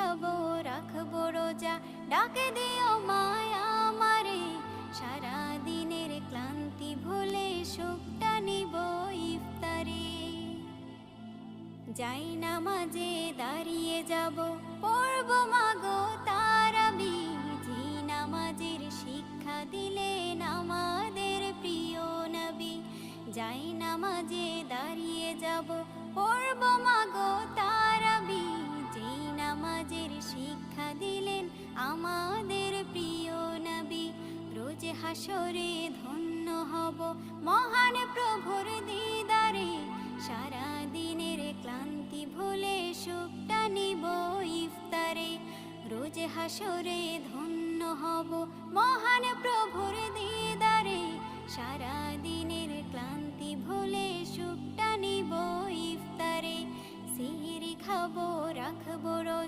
খাবো রাখবো রোজা, ডাকে দিও মায়া আমারে, সারা দিনের ক্লান্তি ভুলে সুখটা নিব ইফতারে। যাই নামাজে দাঁড়িয়ে যাব, পড়ব মাগো তারাবি, যে নামাজের শিক্ষা দিলেন আমাদের প্রিয় নবী। যাই নামাজে দাঁড়িয়ে যাব, পড়ব মাগো তারাবি, যে নামাজের শিক্ষা দিলেন আমাদের প্রিয় নবী। রোজ হাসরে ধন্য হব মহান প্রভুর দিদারে, সারা দিনের ক্লান্তি ভুলে সুখটা নিব ইফতারে। রোজ হাসরে ধন্য হব মহান প্রভুর দিদারে, সারা দিনের ক্লান্তি ভুলে সুখটা নিব ইফতারে। সিহরি খাবো রাখবো রোজা।